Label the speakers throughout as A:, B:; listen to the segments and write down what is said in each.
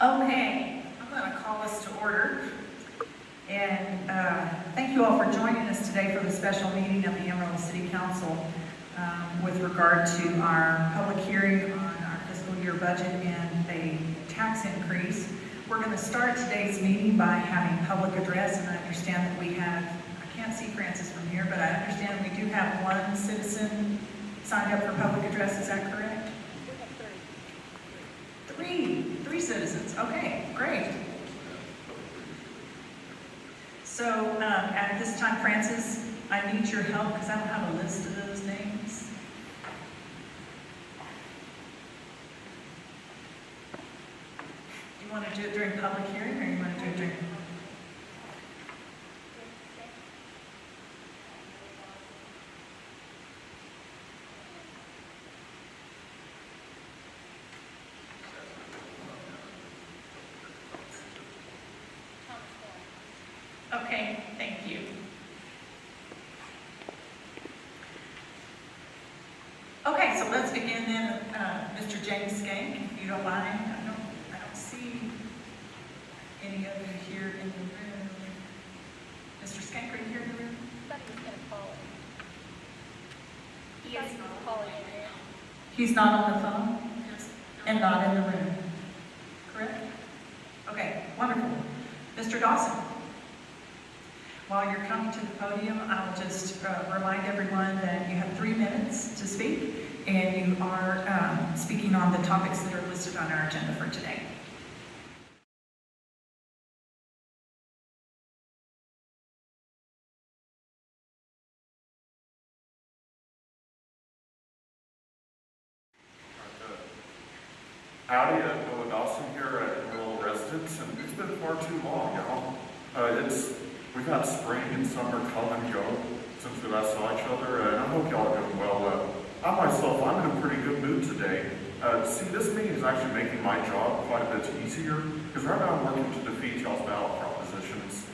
A: Okay, I'm going to call us to order. And thank you all for joining us today for the special meeting of the Amarillo City Council with regard to our public hearing on our fiscal year budget and a tax increase. We're going to start today's meeting by having public address, and I understand that we have, I can't see Francis from here, but I understand we do have one citizen signed up for public address. Is that correct? Three citizens. Okay, great. So at this time, Francis, I need your help because I don't have a list of those names. Do you want to do it during public hearing, or you want to do it during? Okay, thank you. Okay, so let's begin then. Mr. James Skank, if you don't mind. I don't see any of you here in the room. Mr. Skank, are you here in the room?
B: I thought he was going to call it.
A: He is not
B: calling it.
A: He's not on the phone and not in the room. Correct? Okay, wonderful. Mr. Dawson. While you're coming to the podium, I'll just remind everyone that you have 3 minutes to speak, and you are speaking on the topics that are listed on our agenda for today.
C: Howdy, Noah Dawson here at Amarillo Residence, and it's been far too long, y'all. We've had spring and summer come and go since we last saw each other, and I hope y'all are doing well. I myself, I'm in a pretty good mood today. See, this meeting is actually making my job quite a bit easier, because right now I'm working to defeat y'all's ballot propositions.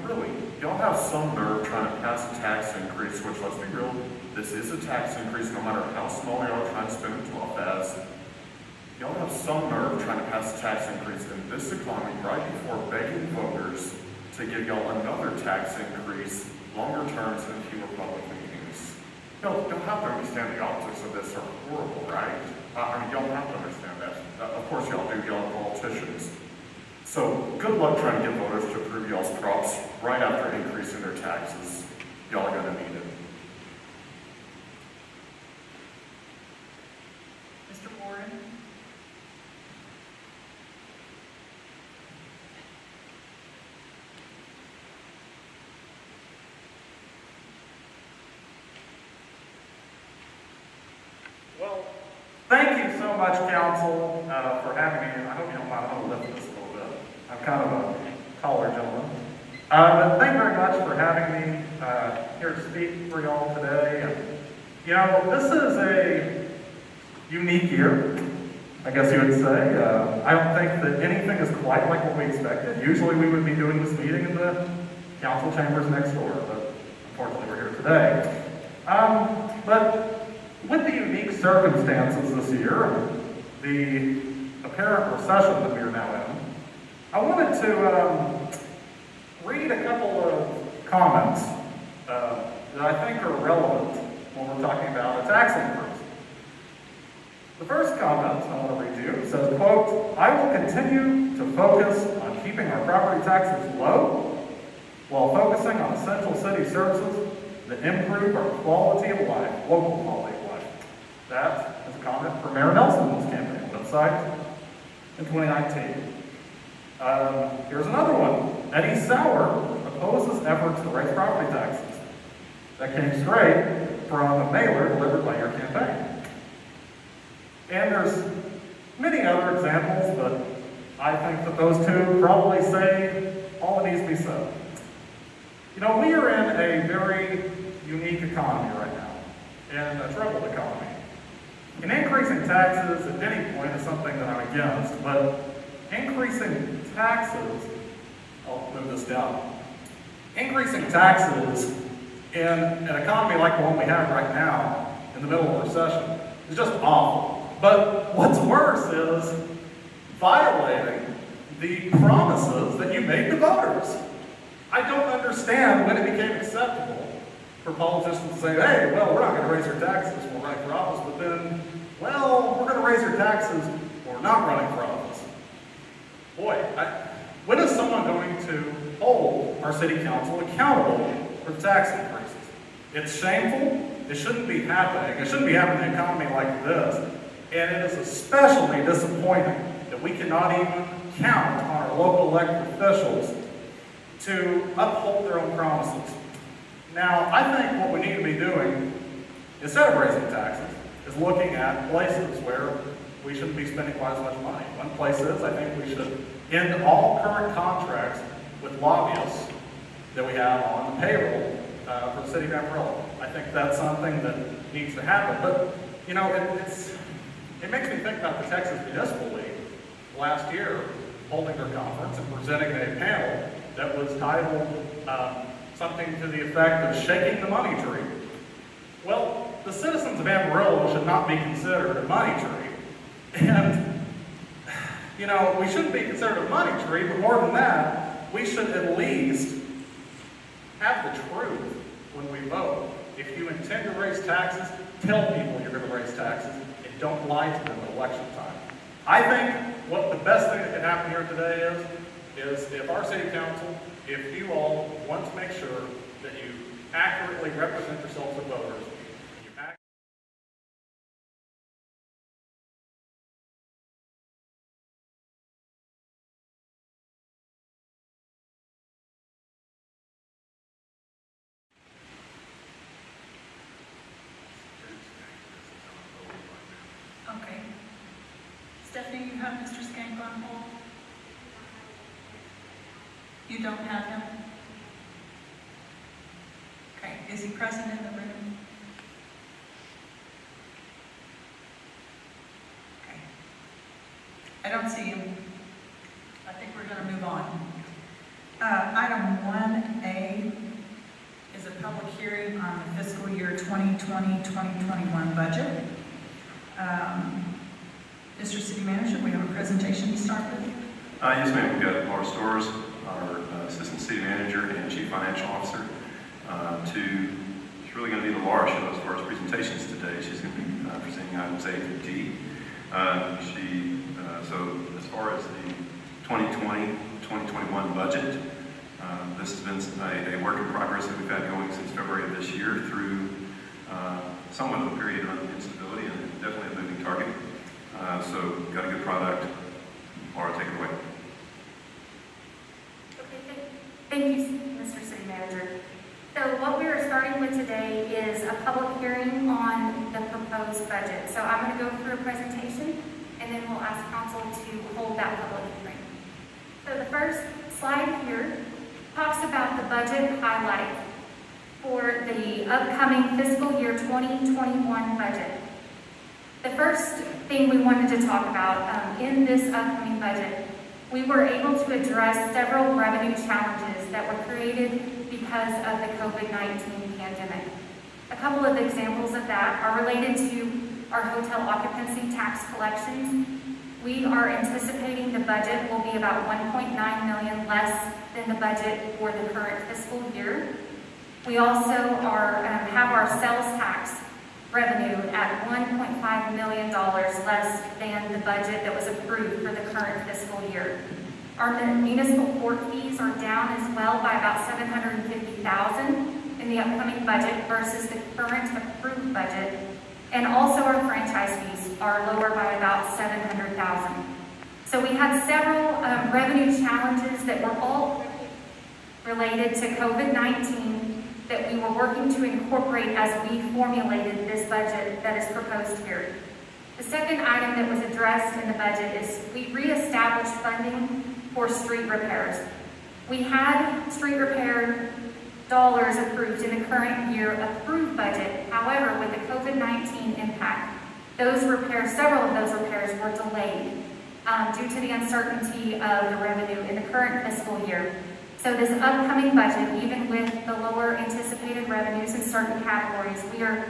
C: Really, y'all have some nerve trying to pass a tax increase, which, let's be real, this is a tax increase no matter how small y'all are trying to spend it off as. Y'all have some nerve trying to pass a tax increase in this economy right before begging voters to give y'all another tax increase, longer terms and fewer public meetings. Y'all have to understand the optics of this are horrible, right? I mean, y'all have to understand that. Of course y'all do, y'all are politicians. So good luck trying to get voters to approve y'all's props right after increasing their taxes. Y'all are gonna need it.
A: Mr. Warren?
D: Well, thank you so much, Council, for having me. I hope you don't mind. I'm going to lift this a little bit. I'm kind of a taller gentleman. But thank you very much for having me here to speak for y'all today. And, you know, this is a unique year, I guess you would say. I don't think that anything is quite like what we expected. Usually we would be doing this meeting in the council chambers next door, but unfortunately we're here today. But with the unique circumstances this year, and the apparent recession that we are now in, I wanted to read a couple of comments that I think are relevant when we're talking about a tax increase. The first comment I want to read to you says, quote, "I will continue to focus on keeping our property taxes low while focusing on essential city services that improve our quality of life, local quality of life." That is a comment from Mayor Nelson's campaign website in 2019. Here's another one. Eddie Sauer opposes efforts to raise property taxes. That came straight from a mailer delivered by your campaign. And there's many other examples, but I think that those two probably say all that needs to be said. You know, we are in a very unique economy right now, and a troubled economy. And increasing taxes at any point is something that I'm against, but increasing taxes, I'll move this down. Increasing taxes in an economy like the one we have right now, in the middle of a recession, is just awful. But what's worse is violating the promises that you made to voters. I don't understand when it became acceptable for politicians to say, hey, well, we're not going to raise your taxes when we're running for office, but then, well, we're going to raise your taxes when we're not running for office. Boy, when is someone going to hold our city council accountable for tax increases? It's shameful. It shouldn't be happening. It shouldn't be happening in an economy like this. And it is especially disappointing that we cannot even count on our local elected officials to uphold their own promises. Now, I think what we need to be doing, instead of raising taxes, is looking at places where we shouldn't be spending quite as much money. One place is, I think we should end all current contracts with lobbyists that we have on the payroll for the city of Amarillo. I think that's something that needs to happen. But, you know, it makes me think about the Texas Municipal League last year holding their conference and presenting a panel that was titled something to the effect of shaking the money tree. Well, the citizens of Amarillo should not be considered a money tree. And, you know, we shouldn't be considered a money tree, but more than that, we should at least have the truth when we vote. If you intend to raise taxes, tell people you're going to raise taxes, and don't lie to them at election time. I think what the best thing that can happen here today is if our city council, if you all want to make sure that you accurately represent yourselves as voters, you act
A: Okay. Stephanie, you have Mr. Skank on hold? You don't have him? Okay, is he present in the room? Okay. I don't see him. I think we're going to move on. Item 1A is a public hearing on the fiscal year 2020-2021 budget. Mr. City Manager, we have a presentation to start with.
B: Yes, ma'am. We've got Laura Storrs, our Assistant City Manager and Chief Financial Officer. She's really going to be the Laura show as far as presentations today. She's going to be presenting items A through D. So as far as the 2020-2021 budget, this has been a work in progress that we've had going since February of this year through somewhat of a period of instability and definitely a moving target. So got a good product. Laura, take it away.
E: Okay, thank you, Mr. City Manager. So what we are starting with today is a public hearing on the proposed budget. So I'm going to go through a presentation, and then we'll ask council to hold that public hearing. So the first slide here talks about the budget highlight for the upcoming fiscal year 2021 budget. The first thing we wanted to talk about in this upcoming budget, we were able to address several revenue challenges that were created because of the COVID-19 pandemic. A couple of examples of that are related to our hotel occupancy tax collections. We are anticipating the budget will be about $1.9 million less than the budget for the current fiscal year. We also have our sales tax revenue at $1.5 million less than the budget that was approved for the current fiscal year. Our municipal court fees are down as well by about $750,000 in the upcoming budget versus the current approved budget. And also our franchise fees are lower by about $700,000. So we had several revenue challenges that were all related to COVID-19 that we were working to incorporate as we formulated this budget that is proposed here. The second item that was addressed in the budget is we reestablished funding for street repairs. We had street repair dollars approved in the current year approved budget. However, with the COVID-19 impact, those repairs, several of those repairs were delayed due to the uncertainty of the revenue in the current fiscal year. So this upcoming budget, even with the lower anticipated revenues in certain categories, we are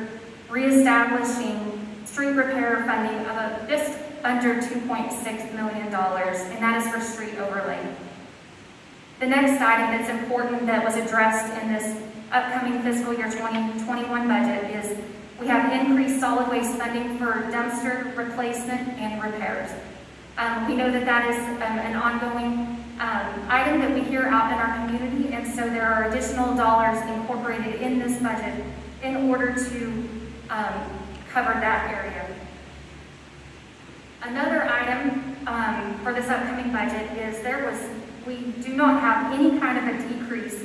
E: reestablishing street repair funding of just under $2.6 million, and that is for street overlay. The next item that's important that was addressed in this upcoming fiscal year 2021 budget is we have increased solid waste funding for dumpster replacement and repairs. We know that that is an ongoing item that we hear out in our community, and so there are additional dollars incorporated in this budget in order to cover that area. Another item for this upcoming budget is we do not have any kind of a decrease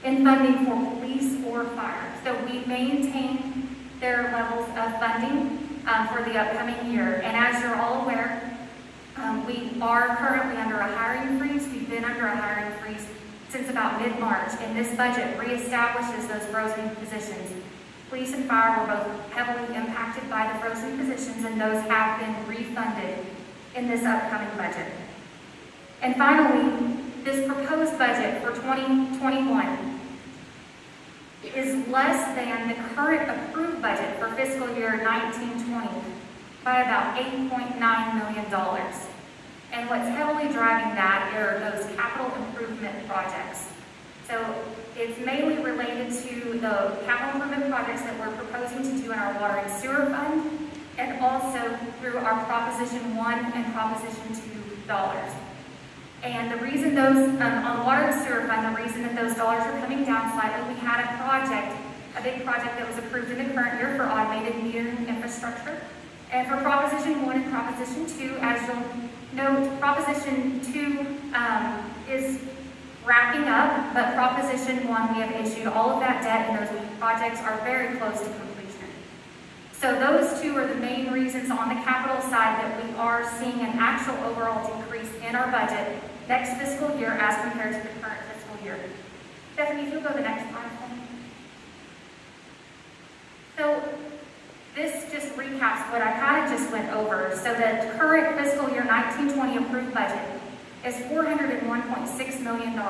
E: in funding for police or fire. So we maintain their levels of funding for the upcoming year. And as you're all aware, we are currently under a hiring freeze. We've been under a hiring freeze since about mid-March, and this budget reestablishes those frozen positions. Police and fire were both heavily impacted by the frozen positions, and those have been refunded in this upcoming budget. And finally, this proposed budget for 2021 is less than the current approved budget for fiscal year 1920 by about $8.9 million. And what's heavily driving that are those capital improvement projects. So it's mainly related to the capital improvement projects that we're proposing to do in our water and sewer fund, and also through our Proposition 1 and Proposition 2 dollars. And the reason those, on the water and sewer fund, the reason that those dollars are coming down slightly, we had a big project that was approved in the current year for automated metering infrastructure. And for Proposition 1 and Proposition 2, as you'll note, Proposition 2 is wrapping up, but Proposition 1, we have issued all of that debt, and those projects are very close to completion. So those two are the main reasons on the capital side that we are seeing an actual overall decrease in our budget next fiscal year as compared to the current fiscal year. Stephanie, if you'll go to the next slide for me. So this just recaps what I kind of just went over. So the current fiscal year 1920 approved budget is $401.6 million.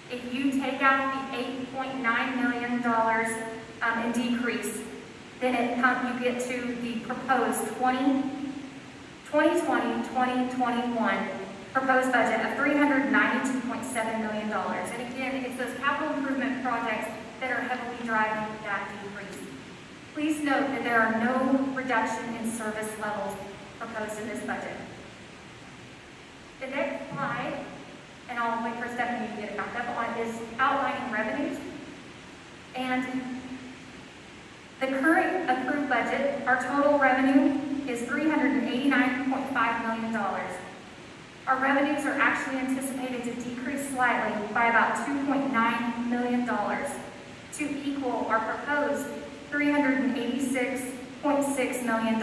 E: If you take out the $8.9 million in decrease, then you get to the proposed 2020-2021 proposed budget of $392.7 million. And again, it's those capital improvement projects that are heavily driving that decrease. Please note that there are no reduction in service levels proposed in this budget. The next slide, and I'll wait for Stephanie to get it back up on, is outlining revenues. And the current approved budget, our total revenue is $389.5 million. Our revenues are actually anticipated to decrease slightly by about $2.9 million to equal our proposed $386.6 million.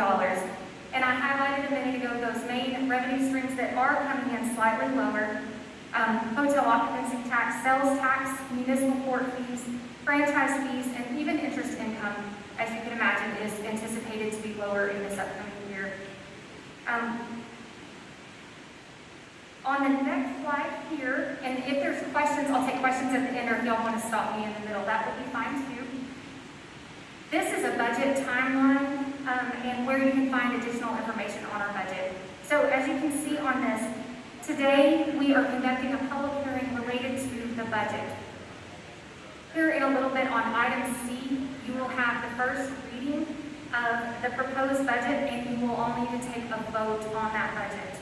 E: And I highlighted a minute ago those main revenue streams that are coming in slightly lower. Hotel occupancy tax, sales tax, municipal court fees, franchise fees, and even interest income, as you can imagine, is anticipated to be lower in this upcoming year. On the next slide here, and if there's questions, I'll take questions at the end, or if y'all want to stop me in the middle, that would be fine too. This is a budget timeline and where you can find additional information on our budget. So as you can see on this, today we are conducting a public hearing related to the budget. Here in a little bit on item C, you will have the first reading of the proposed budget, and you will all need to take a vote on that budget.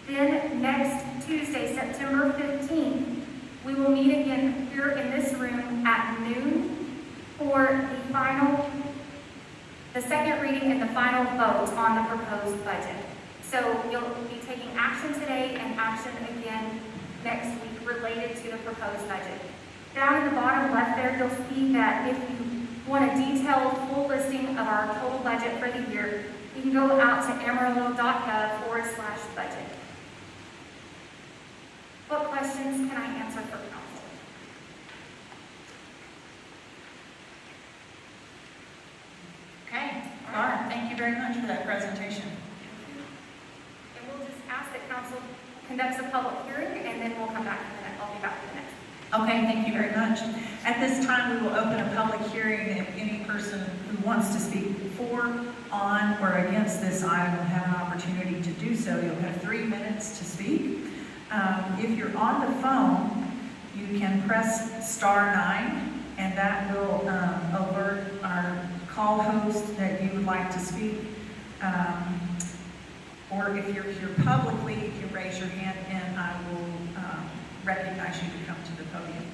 E: Then next Tuesday, September 15th, we will meet again here in this room at noon for the second reading and the final vote on the proposed budget. So you'll be taking action today and action again next week related to the proposed budget. Down in the bottom left there, you'll see that if you want a detailed full listing of our total budget for the year, you can go out to amarillo.gov/budget. What questions can I answer for council?
A: Okay, Laura, thank you very much for that presentation.
E: And we'll just ask that council conducts a public hearing, and then we'll come back to the next. I'll be back to the next.
A: Okay, thank you very much. At this time, we will open a public hearing. If any person who wants to speak for on or against this item will have an opportunity to do so. You'll have 3 minutes to speak. If you're on the phone, you can press *9, and that will alert our call host that you would like to speak. Or if you're here publicly, you can raise your hand and I will recognize you to come to the podium.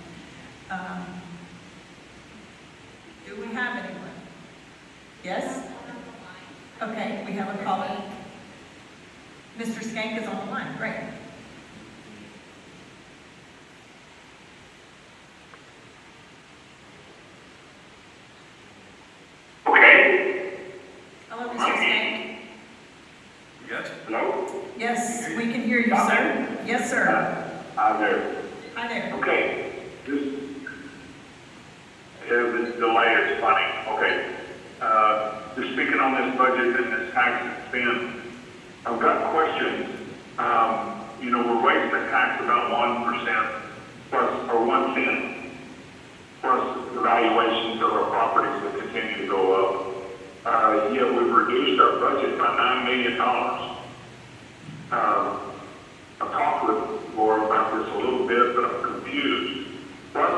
A: Do we have anyone? Yes? Okay, we have a caller. Mr. Skank is on the line, great.
F: Okay.
A: Hello, Mr. Skank.
B: We got you.
F: Hello?
A: Yes, we can hear you, sir. Yes, sir.
F: Hi there.
A: Hi there.
F: Okay. This delay is funny. Okay. Just speaking on this budget and this tax expense, I've got questions. We're raising the tax about 1% plus, or 1 cent, plus the valuations of our properties that continue to go up. Yet we've reduced our budget by $9 million. I've talked with Laura about this a little bit, but I'm confused. Plus,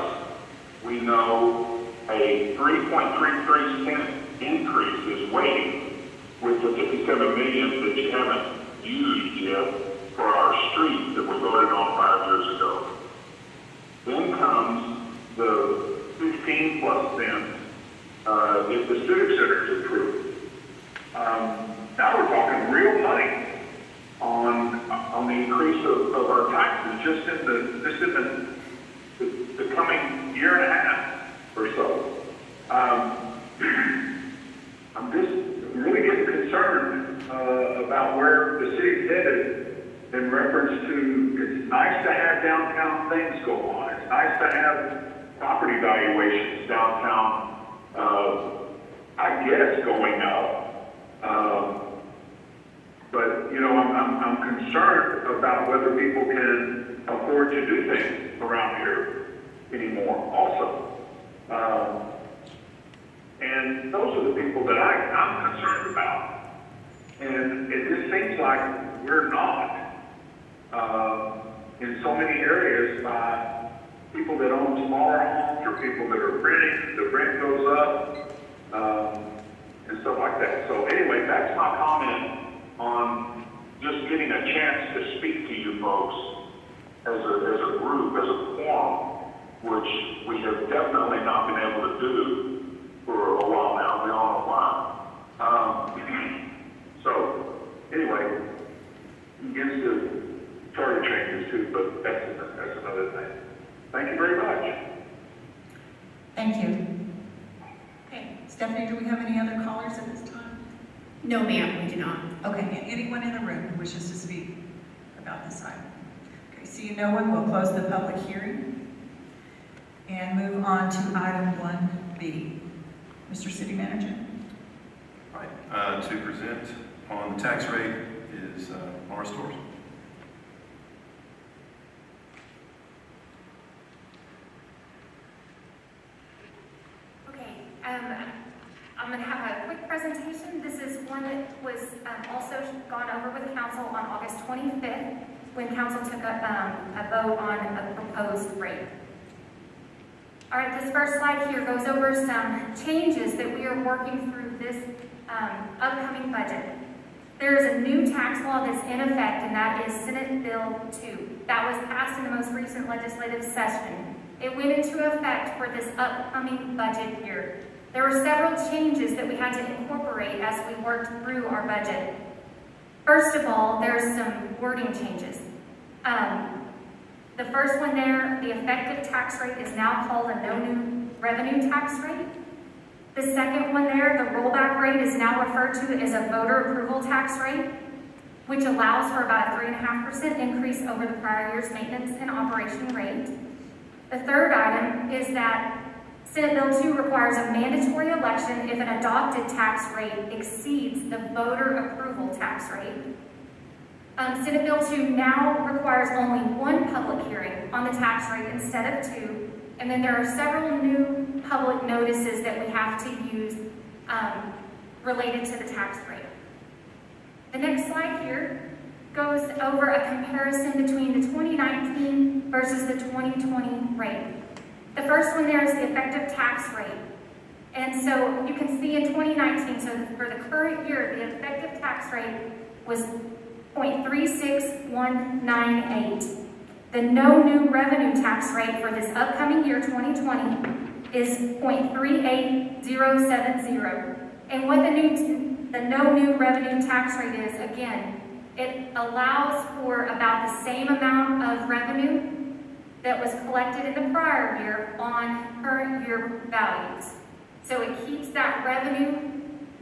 F: we know a 3.33 cent increase is waiting with the $57 million that you haven't used yet for our street that we voted on 5 years ago. Then comes the 15 plus cents if the civic center is approved. Now we're talking real money on the increase of our taxes just in the coming year and a half or so. I'm just really getting concerned about where the city's headed in reference to, it's nice to have downtown things go on. It's nice to have property valuations downtown, I guess, going up. But, I'm concerned about whether people can afford to do things around here anymore also. And those are the people that I'm concerned about. And it just seems like we're not, in so many areas, by people that own smaller homes or people that are renting, the rent goes up, and stuff like that. So anyway, that's my comment on just getting a chance to speak to you folks as a group, as a forum, which we have definitely not been able to do for a while now. We all know why. So anyway, against the charter changes too, but that's another thing. Thank you very much.
A: Thank you. Okay, Stephanie, do we have any other callers at this time?
G: No, ma'am, we do not.
A: Okay, anyone in the room who wishes to speak about this item? Okay, seeing no one, we'll close the public hearing and move on to item 1B. Mr. City Manager.
B: All right, to present on the tax rate is Mara Stores.
E: Okay, I'm going to have a quick presentation. This is one that was also gone over with council on August 25th when council took a vote on a proposed rate. All right, this first slide here goes over some changes that we are working through this upcoming budget. There is a new tax law that's in effect, and that is Senate Bill 2. That was passed in the most recent legislative session. It went into effect for this upcoming budget year. There were several changes that we had to incorporate as we worked through our budget. First of all, there's some wording changes. The first one there, the effective tax rate is now called a no new revenue tax rate. The second one there, the rollback rate, is now referred to as a voter approval tax rate, which allows for about a 3.5% increase over the prior year's maintenance and operation rate. The third item is that Senate Bill 2 requires a mandatory election if an adopted tax rate exceeds the voter approval tax rate. Senate Bill 2 now requires only one public hearing on the tax rate instead of 2. And then there are several new public notices that we have to use related to the tax rate. The next slide here goes over a comparison between the 2019 versus the 2020 rate. The first one there is the effective tax rate. And so you can see in 2019, so for the current year, the effective tax rate was 0.36198. The no new revenue tax rate for this upcoming year, 2020, is 0.38070. And what the no new revenue tax rate is, again, it allows for about the same amount of revenue that was collected in the prior year on current year values. So it keeps that revenue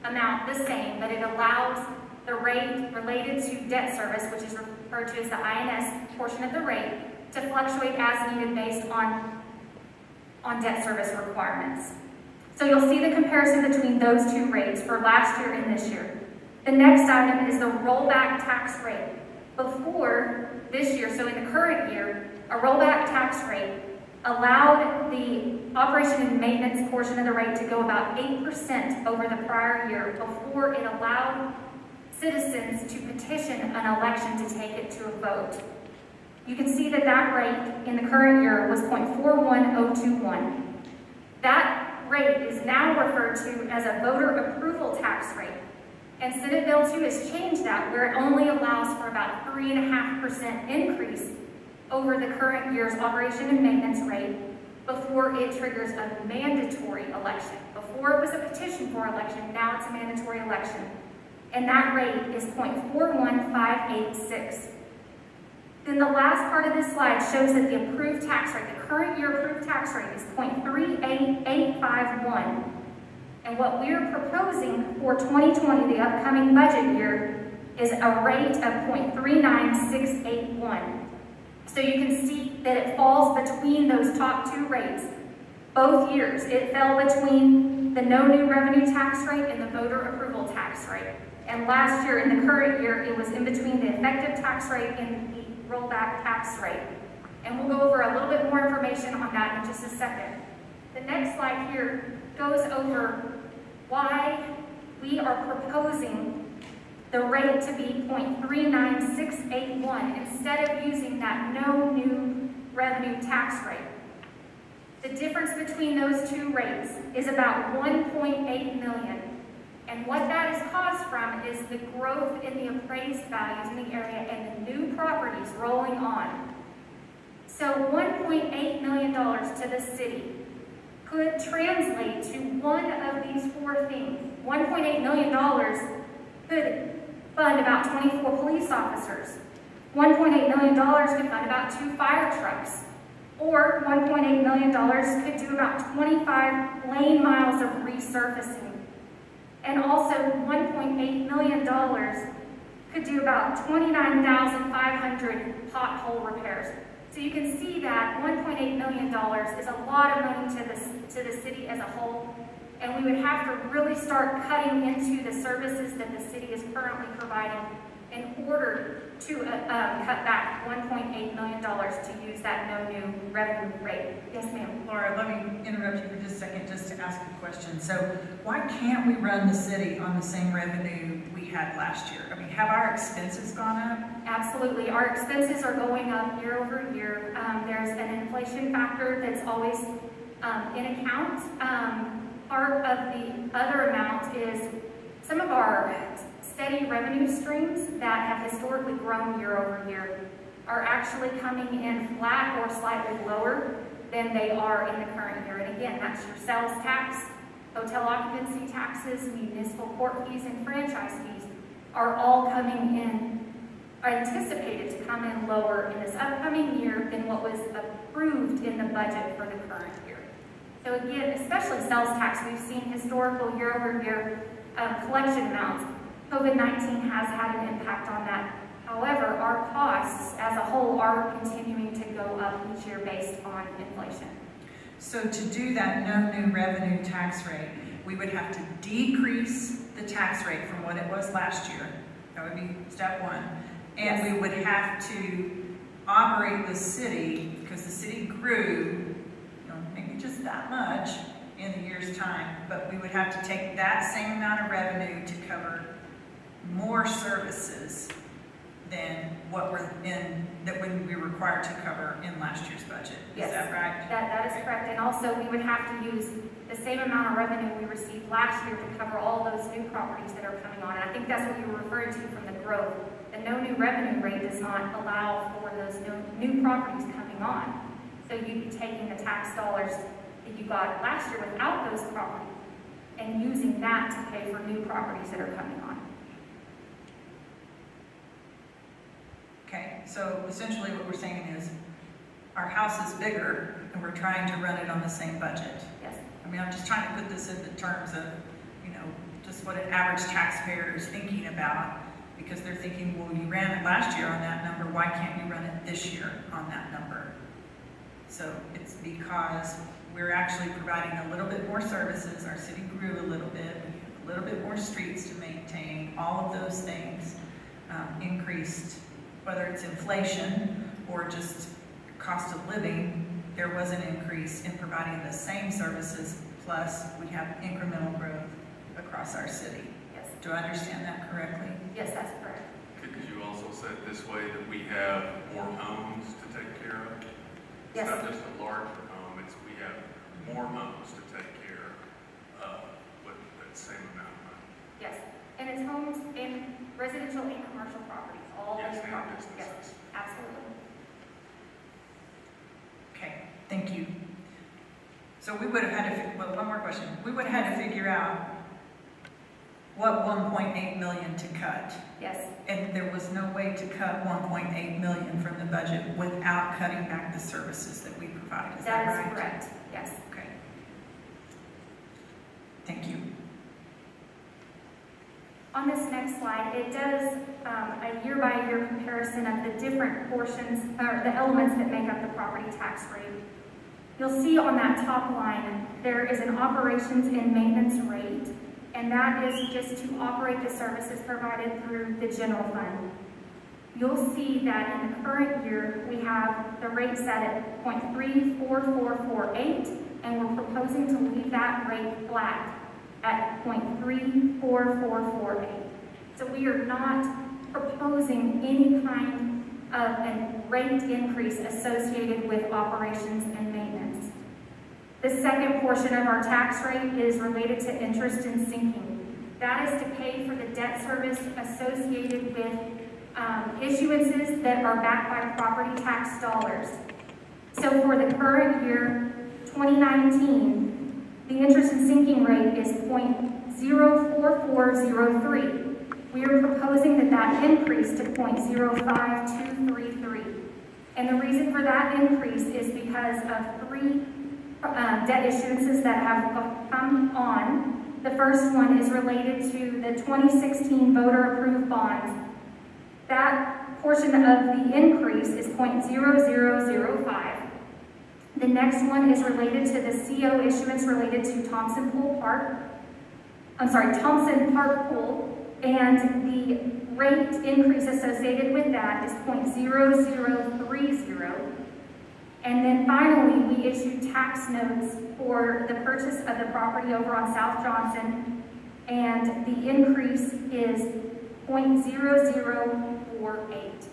E: amount the same, but it allows the rate related to debt service, which is referred to as the INS portion of the rate, to fluctuate as needed based on debt service requirements. So you'll see the comparison between those two rates for last year and this year. The next item is the rollback tax rate. Before this year, so in the current year, a rollback tax rate allowed the operation and maintenance portion of the rate to go about 8% over the prior year before it allowed citizens to petition an election to take it to a vote. You can see that that rate in the current year was 0.41021. That rate is now referred to as a voter approval tax rate. And Senate Bill 2 has changed that, where it only allows for about 3.5% increase over the current year's operation and maintenance rate before it triggers a mandatory election. Before it was a petition for election, now it's a mandatory election. And that rate is 0.41586. Then the last part of this slide shows that the approved tax rate, the current year approved tax rate, is 0.38851. And what we're proposing for 2020, the upcoming budget year, is a rate of 0.39681. So you can see that it falls between those top two rates. Both years, it fell between the no new revenue tax rate and the voter approval tax rate. And last year, in the current year, it was in between the effective tax rate and the rollback tax rate. And we'll go over a little bit more information on that in just a second. The next slide here goes over why we are proposing the rate to be 0.39681 instead of using that no new revenue tax rate. The difference between those two rates is about 1.8 million. And what that is caused from is the growth in the appraised values in the area and the new properties rolling on. So $1.8 million to the city could translate to one of these four things. $1.8 million could fund about 24 police officers. $1.8 million could fund about 2 fire trucks. Or $1.8 million could do about 25 lane miles of resurfacing. And also $1.8 million could do about 29,500 pothole repairs. So you can see that $1.8 million is a lot of money to the city as a whole, and we would have to really start cutting into the services that the city is currently providing in order to cut back $1.8 million to use that no new revenue rate. Yes, ma'am.
A: Laura, let me interrupt you for just a second just to ask a question. So why can't we run the city on the same revenue we had last year? I mean, have our expenses gone up?
E: Absolutely. Our expenses are going up year over year. There's an inflation factor that's always in account. Part of the other amount is some of our steady revenue streams that have historically grown year over year are actually coming in flat or slightly lower than they are in the current year. And again, that's your sales tax, hotel occupancy taxes, municipal court fees, and franchise fees are all coming in, are anticipated to come in lower in this upcoming year than what was approved in the budget for the current year. So again, especially sales tax, we've seen historical year over year collection amounts. COVID-19 has had an impact on that. However, our costs as a whole are continuing to go up each year based on inflation.
A: So to do that no new revenue tax rate, we would have to decrease the tax rate from what it was last year. That would be step one. And we would have to operate the city, because the city grew, maybe just that much, in a year's time, but we would have to take that same amount of revenue to cover more services than what we were required to cover in last year's budget.
E: Yes.
A: Is that right?
E: That is correct, and also we would have to use the same amount of revenue we received last year to cover all those new properties that are coming on, and I think that's what you were referring to from the growth. The no new revenue rate does not allow for those new properties coming on. So you'd be taking the tax dollars that you got last year without those properties and using that to pay for new properties that are coming on.
A: Okay, so essentially what we're saying is our house is bigger and we're trying to run it on the same budget.
E: Yes.
A: I mean, I'm just trying to put this into terms of, you know, just what an average taxpayer is thinking about, because they're thinking, well, you ran it last year on that number, why can't you run it this year on that number? So it's because we're actually providing a little bit more services, our city grew a little bit, we have a little bit more streets to maintain, all of those things increased, whether it's inflation or just cost of living, there was an increase in providing the same services, plus we have incremental growth across our city.
E: Yes.
A: Do I understand that correctly?
E: Yes, that's correct.
H: Could you also say it this way, that we have more homes to take care of?
E: Yes.
H: It's not just a larger home, it's we have more homes to take care of with that same amount of money.
E: Yes, and it's homes and residential and commercial properties, all
H: Yes,
E: those
H: and
E: properties. Yes,
H: businesses.
E: absolutely.
A: Okay, thank you. So we would have had to, well, one more question. We would have had to figure out what 1.8 million to cut.
E: Yes,
A: And there was no way to cut 1.8 million from the budget without cutting back the services that we provide. Is that
E: that
A: right?
E: is correct. Yes.
A: Okay. Thank you.
E: On this next slide, it does a year-by-year comparison of the different portions, or the elements that make up the property tax rate. You'll see on that top line, there is an operations and maintenance rate, and that is just to operate the services provided through the general fund. You'll see that in the current year, we have the rate set at 0.34448, and we're proposing to leave that rate flat at 0.34448. So we are not proposing any kind of a rate increase associated with operations and maintenance. The second portion of our tax rate is related to interest and sinking. That is to pay for the debt service associated with issuances that are backed by property tax dollars. So for the current year, 2019, the interest and sinking rate is 0.04403. We are proposing that increase to 0.05233. And the reason for that increase is because of three debt issuances that have come on. The first one is related to the 2016 voter-approved bonds. That portion of the increase is 0.0005. The next one is related to the CO issuance related to Thompson Park Pool, and the rate increase associated with that is 0.0030. And then finally, we issued tax notes for the purchase of the property over on South Johnson, and the increase is 0.0048.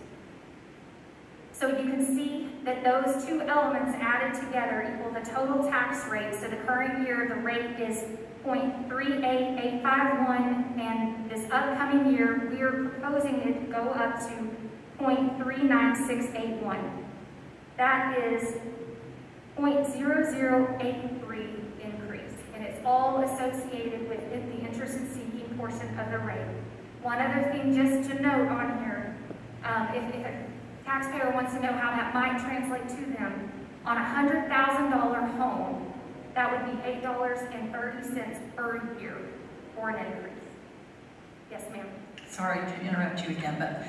E: So you can see that those two elements added together equal the total tax rate. So the current year, the rate is 0.38851, and this upcoming year, we are proposing it to go up to 0.39681. That is 0.0083 increase, and it's all associated with the interest and sinking portion of the rate. One other thing just to note on here, if a taxpayer wants to know how that might translate to them, on a $100,000 home, that would be $8.30 per year for an increase. Yes, ma'am.
A: Sorry to interrupt you again, but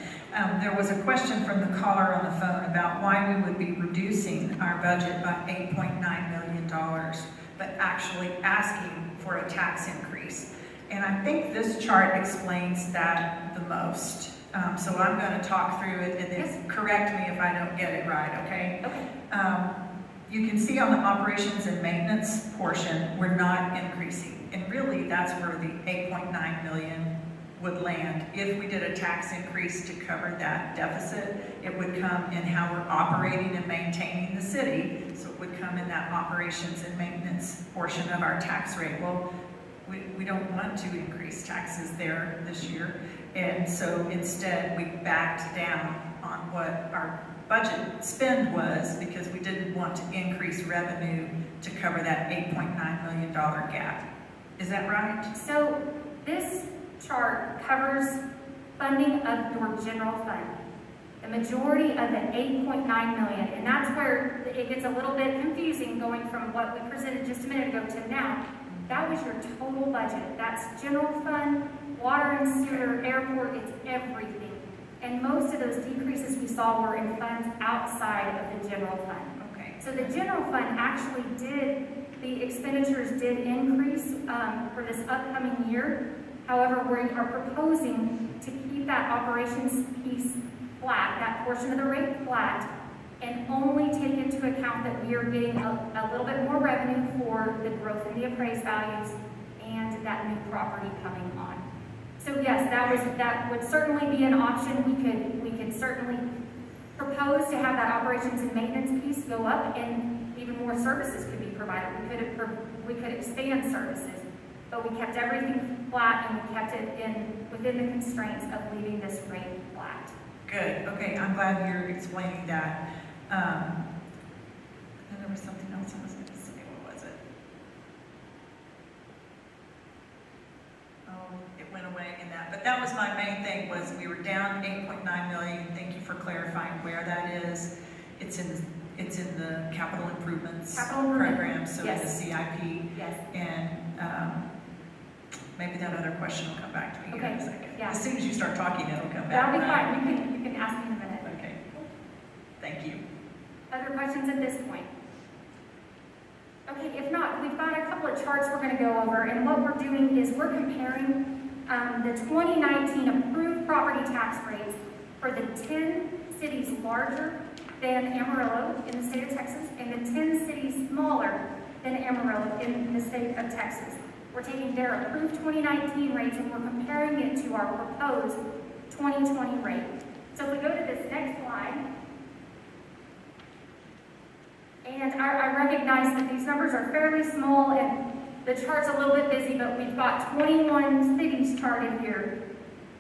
A: there was a question from the caller on the phone about why we would be reducing our budget by $8.9 million, but actually asking for a tax increase. And I think this chart explains that the most. So I'm going to talk through it and then correct me if I don't get it right, okay?
E: Okay.
A: you can see on the operations and maintenance portion, we're not increasing. And really, that's where the 8.9 million would land. If we did a tax increase to cover that deficit, it would come in how we're operating and maintaining the city. So it would come in that operations and maintenance portion of our tax rate. Well, we don't want to increase taxes there this year. And so instead, we backed down on what our budget spend was because we didn't want to increase revenue to cover that $8.9 million gap. Is that right?
E: So this chart covers funding of your general fund. The majority of the 8.9 million, and that's where it gets a little bit confusing going from what we presented just a minute ago to now. That was your total budget. That's general fund, water and sewer, airport, it's everything. And most of those decreases we saw were in funds outside of the general fund.
A: Okay.
E: So the general fund actually the expenditures did increase for this upcoming year. However, we are proposing to keep that operations piece flat, that portion of the rate flat, and only take into account that we are getting a little bit more revenue for the growth in the appraised values and that new property coming on. So yes, that would certainly be an option. We could certainly propose to have that operations and maintenance piece go up, and even more services could be provided. We could expand services, but we kept everything flat and we kept it within the constraints of leaving this rate flat.
A: Good. Okay, I'm glad you're explaining that. And there was something else I was going to say. What was it? Oh, it went away in that. But that was my main thing, was we were down 8.9 million. Thank you for clarifying where that is. It's in the capital improvements program, so
E: yes.
A: the CIP.
E: Yes.
A: And maybe that other question will come back to me here in a second.
E: Yeah.
A: As soon as you start talking, it'll come back.
E: That'll be fine. You can ask me in a minute.
A: Okay. Thank you.
E: Other questions at this point? Okay, if not, we've got a couple of charts we're going to go over, and what we're doing is we're comparing the 2019 approved property tax rates for the 10 cities larger than Amarillo in the state of Texas and the 10 cities smaller than Amarillo in the state of Texas. We're taking their approved 2019 rates and we're comparing it to our proposed 2020 rate. So if we go to this next slide, and I recognize that these numbers are fairly small and the chart's a little bit busy, but we've got 21 cities charted here.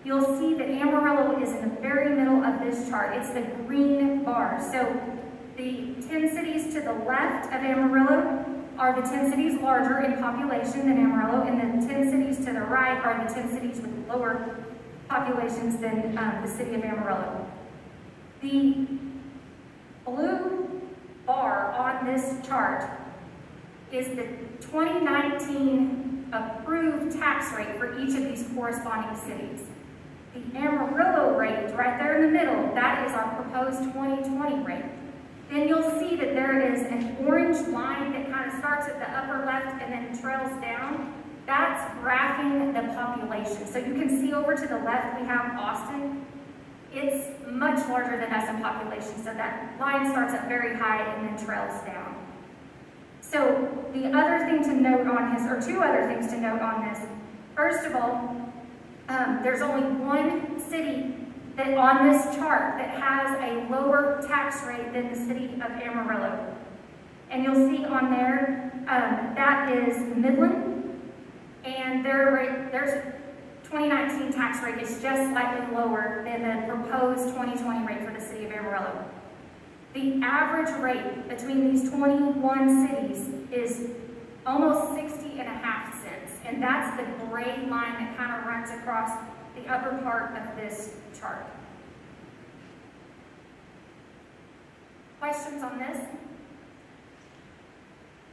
E: You'll see that Amarillo is in the very middle of this chart. It's the green bar. So the 10 cities to the left of Amarillo are the 10 cities larger in population than Amarillo, and the 10 cities to the right are the 10 cities with lower populations than the city of Amarillo. The blue bar on this chart is the 2019 approved tax rate for each of these corresponding cities. The Amarillo rate, right there in the middle, that is our proposed 2020 rate. Then you'll see that there is an orange line that kind of starts at the upper left and then trails down. That's graphing the population. So you can see over to the left we have Austin. It's much larger than us in population, so that line starts up very high and then trails down. So the other thing to note on this, or two other things to note on this. First of all, there's only one city that on this chart that has a lower tax rate than the city of Amarillo. And you'll see on there, that is Midland, and their 2019 tax rate is just slightly lower than the proposed 2020 rate for the city of Amarillo. The average rate between these 21 cities is almost 60.5 cents, and that's the gray line that kind of runs across the upper part of this chart. Questions on this?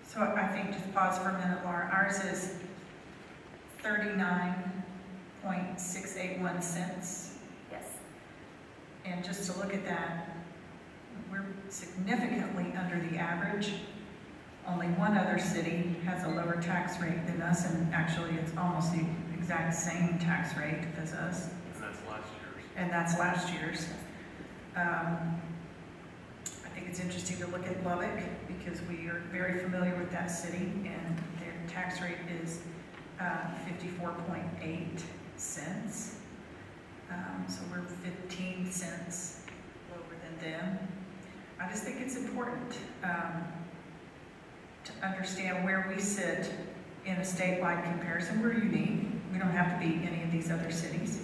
A: So I think just pause for a minute, Laura. Ours is 39.681 cents.
E: Yes.
A: And just to look at that, we're significantly under the average. Only one other city has a lower tax rate than us, and actually it's almost the exact same tax rate as us.
H: And that's last year's.
A: And that's last year's. I think it's interesting to look at Lubbock because we are very familiar with that city, and their tax rate is 54.8 cents. So we're 15 cents lower than them. I just think it's important to understand where we sit in a statewide comparison. We're unique. We don't have to be any of these other cities,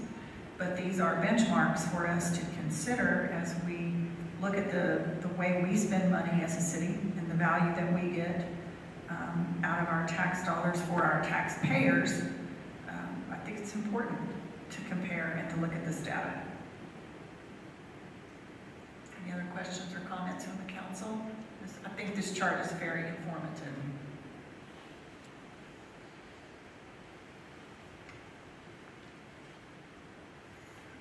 A: but these are benchmarks for us to consider as we look at the way we spend money as a city and the value that we get out of our tax dollars for our taxpayers. I think it's important to compare and to look at this data. Any other questions or comments from the council? I think this chart is very informative.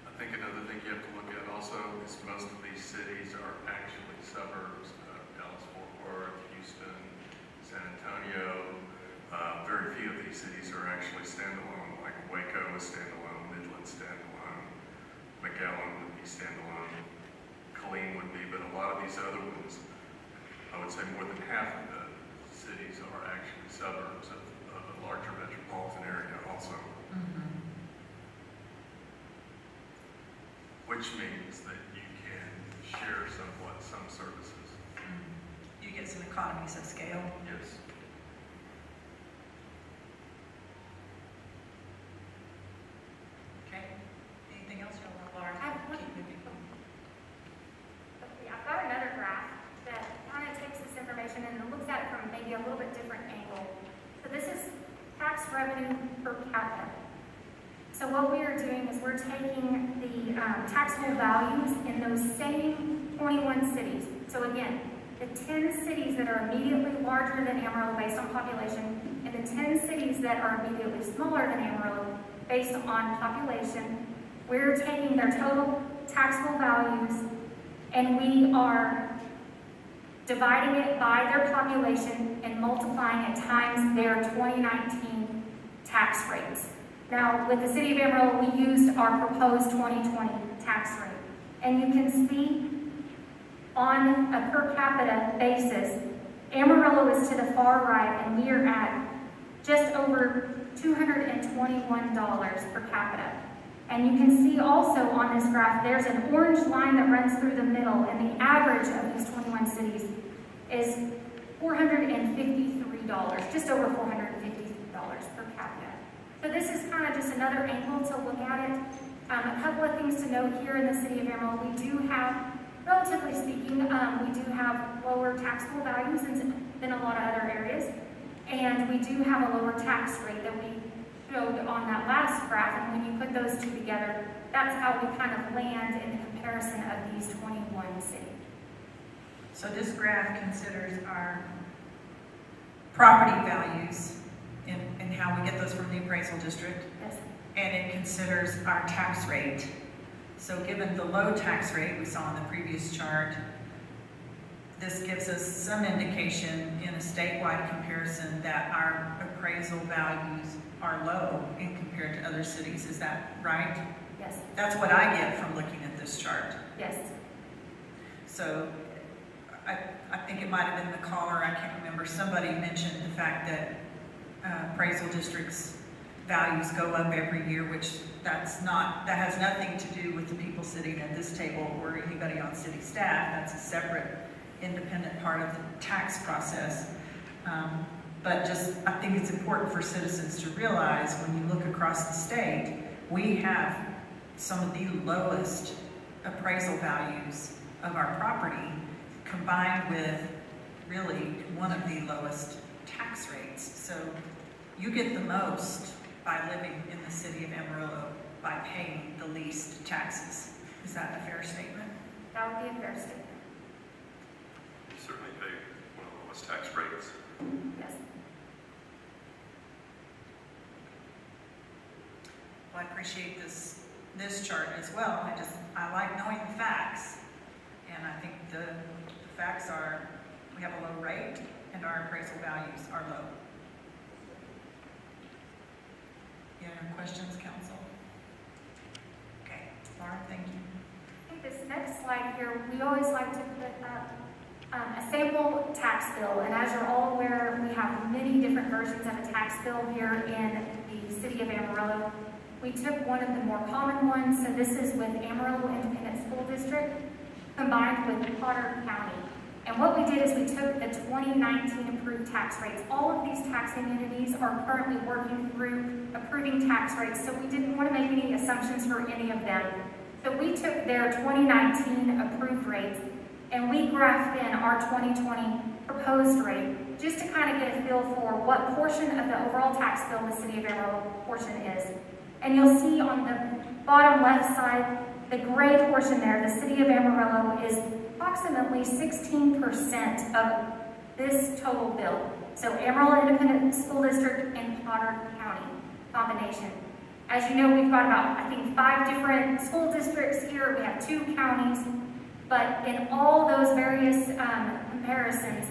H: I think another thing you have to look at also is most of these cities are actually suburbs of Dallas-Fort Worth, Houston, San Antonio. Very few of these cities are actually standalone, like Waco is standalone, Midland standalone, McAllen would be standalone, Killeen would be, but a lot of these other ones, I would say more than half of the cities are actually suburbs of a larger metropolitan area also.
A: Mm-hmm.
H: Which means that you can share somewhat some services.
A: You get some economies of scale.
H: Yes.
A: Okay. Anything else you want, Laura?
E: I have one-
A: Keep moving.
E: Okay, I've got another graph that kind of takes this information and looks at it from maybe a little bit different angle. So this is tax revenue per capita. So what we are doing is we're taking the taxable values in those same 21 cities. So again, the 10 cities that are immediately larger than Amarillo based on population, and the 10 cities that are immediately smaller than Amarillo based on population, we're taking their total taxable values and we are dividing it by their population and multiplying it times their 2019 tax rates. Now, with the city of Amarillo, we used our proposed 2020 tax rate. And you can see on a per capita basis, Amarillo is to the far right, and we are at just over $221 per capita. And you can see also on this graph, there's an orange line that runs through the middle, and the average of these 21 cities is $453, just over $453 per capita. So this is kind of just another angle to look at it. A couple of things to note here in the city of Amarillo, we do have, relatively speaking, we do have lower taxable values than a lot of other areas. And we do have a lower tax rate that we showed on that last graph. And when you put those two together, that's how we kind of land in the comparison of these 21 cities.
A: So this graph considers our property values and how we get those from the appraisal district.
E: Yes.
A: And it considers our tax rate. So given the low tax rate we saw in the previous chart, this gives us some indication in a statewide comparison that our appraisal values are low in compared to other cities. Is that right?
E: Yes.
A: That's what I get from looking at this chart.
E: Yes.
A: So I think it might have been the caller, I can't remember, somebody mentioned the fact that appraisal districts' values go up every year, which that has nothing to do with the people sitting at this table or anybody on city staff. That's a separate, independent part of the tax process. But just, I think it's important for citizens to realize when you look across the state, we have some of the lowest appraisal values of our property combined with really one of the lowest tax rates. So you get the most by living in the city of Amarillo by paying the least taxes. Is that a fair statement?
E: That would be a fair statement.
B: You certainly pay one of the lowest tax rates.
E: Yes.
A: Well, I appreciate this chart as well. I like knowing the facts. And I think the facts are, we have a low rate and our appraisal values are low. Any other questions, council? Okay, Laura, thank you.
E: I think this next slide here, we always like to put up a sample tax bill. And as you're all aware, we have many different versions of a tax bill here in the city of Amarillo. We took one of the more common ones, so this is with Amarillo Independent School District combined with Potter County. And what we did is we took the 2019 approved tax rates. All of these taxing entities are currently working through approving tax rates, so we didn't want to make any assumptions for any of them. So we took their 2019 approved rates and we graphed in our 2020 proposed rate just to kind of get a feel for what portion of the overall tax bill the city of Amarillo portion is. And you'll see on the bottom left side, the gray portion there, the city of Amarillo is approximately 16% of this total bill. So Amarillo Independent School District and Potter County combination. As you know, we've got about, I think, 5 different school districts here. We have 2 counties. But in all those various comparisons,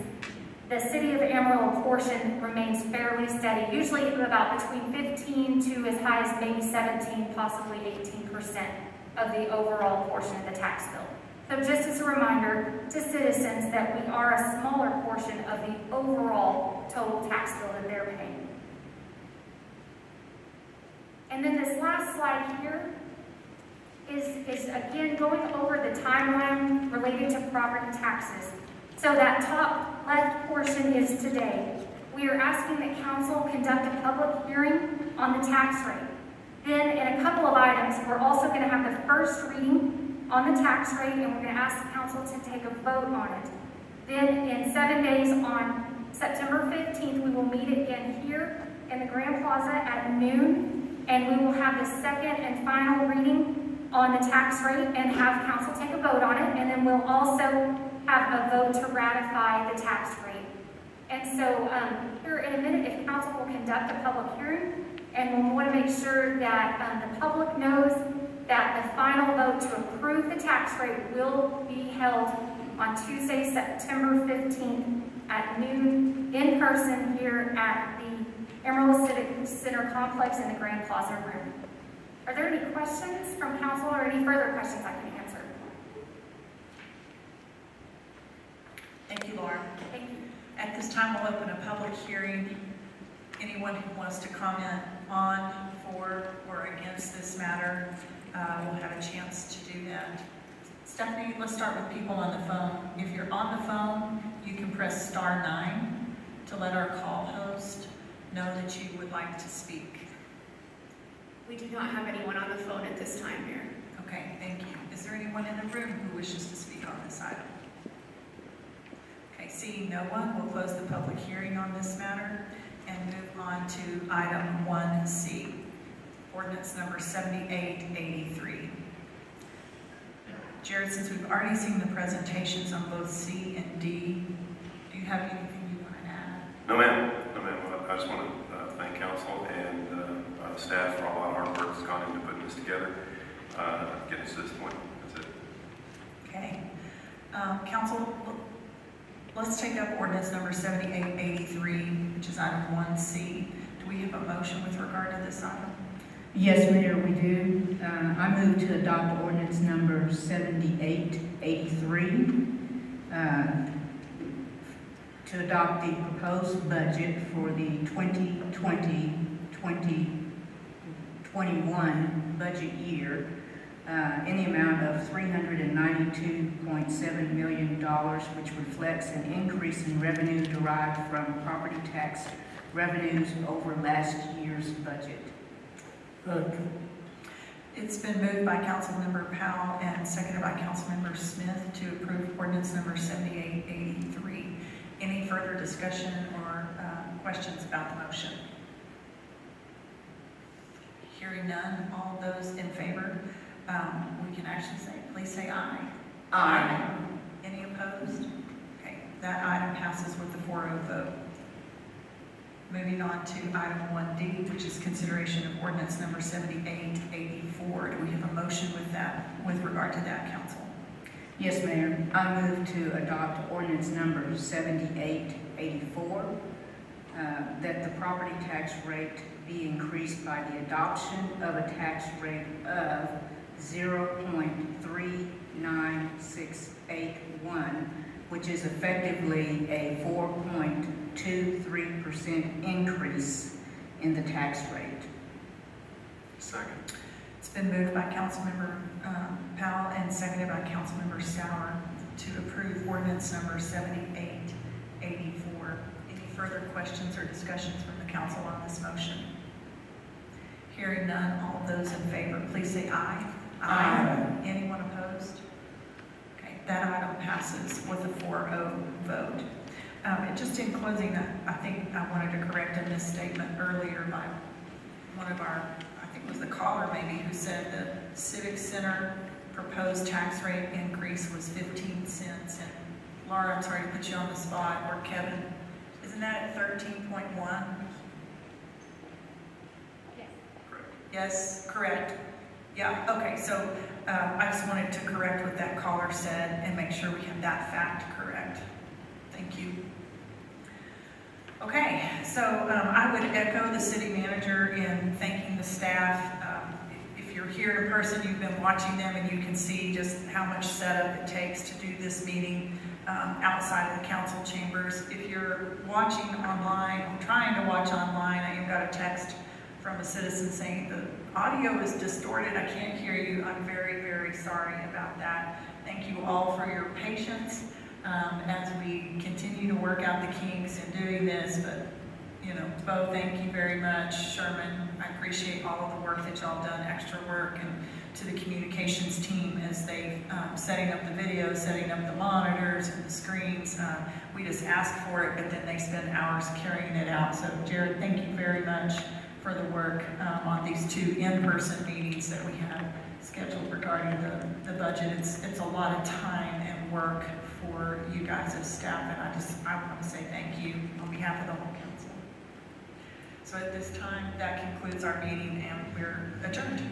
E: the city of Amarillo portion remains fairly steady, usually about between 15 to as high as maybe 17, possibly 18% of the overall portion of the tax bill. So just as a reminder to citizens that we are a smaller portion of the overall total tax bill that they're paying. And then this last slide here is again going over the timeline related to property taxes. So that top left portion is today. We are asking that council conduct a public hearing on the tax rate. Then in a couple of items, we're also going to have the first reading on the tax rate, and we're going to ask the council to take a vote on it. Then in 7 days on September 15th, we will meet again here in the Grand Plaza at noon, and we will have the second and final reading on the tax rate and have council take a vote on it, and then we'll also have a vote to ratify the tax rate. And so here in a minute, if council will conduct a public hearing, and we'll want to make sure that the public knows that the final vote to approve the tax rate will be held on Tuesday, September 15th at noon in person here at the Amarillo Civic Center Complex in the Grand Plaza room. Are there any questions from council or any further questions I can answer?
A: Thank you, Laura.
E: Thank you.
A: At this time, we'll open a public hearing. Anyone who wants to comment on, for, or against this matter will have a chance to do that. Stephanie, let's start with people on the phone. If you're on the phone, you can press *9 to let our call host know that you would like to speak.
G: We do not have anyone on the phone at this time, Mayor.
A: Okay, thank you. Is there anyone in the room who wishes to speak on this item? Okay, seeing no one, we'll close the public hearing on this matter and move on to item 1C, ordinance number 7883. Jared, since we've already seen the presentations on both C and D, do you have anything you want to add?
B: No, ma'am. No, ma'am. I just want to thank council and staff for all the hard work that's gone into putting this together, getting us to this point. That's it.
A: Okay. Council, let's take up ordinance number 7883, which is item 1C. Do we have a motion with regard to this item?
I: Yes, Mayor, we do. I move to adopt ordinance number 7883 to adopt the proposed budget for the 2020-2021 budget year in the amount of $392.7 million, which reflects an increase in revenue derived from property tax revenues over last year's budget.
A: It's been moved by Councilmember Powell and seconded by Councilmember Smith to approve ordinance number 7883. Any further discussion or questions about the motion? Hearing none, all those in favor, we can actually say, please say aye.
I: Aye.
A: Any opposed? Okay, that item passes with a 4-0 vote. Moving on to item 1D, which is consideration of ordinance number 7884. Do we have a motion with regard to that, council?
I: Yes, Mayor. I move to adopt ordinance number 7884, that the property tax rate be increased by the adoption of a tax rate of 0.39681 which is effectively a 4.23% increase in the tax rate.
H: Second.
A: It's been moved by Councilmember Powell and seconded by Councilmember Sauer to approve ordinance number 7884. Any further questions or discussions from the council on this motion? Hearing none, all those in favor, please say aye.
I: Aye.
A: Anyone opposed? Okay, that item passes with a 4-0 vote. And just in closing, I think I wanted to correct a misstatement earlier by one of our, I think it was the caller maybe, who said the Civic Center proposed tax rate increase was 15 cents. And Laura, I'm sorry to put you on the spot, or Kevin, isn't that at 13.1? Yes, correct. Yeah, okay, so I just wanted to correct what that caller said and make sure we have that fact correct. Thank you. Okay, so I would echo the city manager in thanking the staff. If you're here in person, you've been watching them and you can see just how much setup it takes to do this meeting outside of the council chambers. If you're watching online, or trying to watch online, I even got a text from a citizen saying the audio is distorted, I can't hear you. I'm very, very sorry about that. Thank you all for your patience as we continue to work out the kinks in doing this. But, you know, Bo, thank you very much. Sherman, I appreciate all of the work that y'all done, extra work, and to the communications team as they setting up the videos, setting up the monitors and the screens. We just ask for it, but then they spend hours carrying it out. So Jared, thank you very much for the work on these 2 in-person meetings that we have scheduled regarding the budget. It's a lot of time and work for you guys as staff, and I want to say thank you on behalf of the whole council. So at this time, that concludes our meeting, and we're adjourned.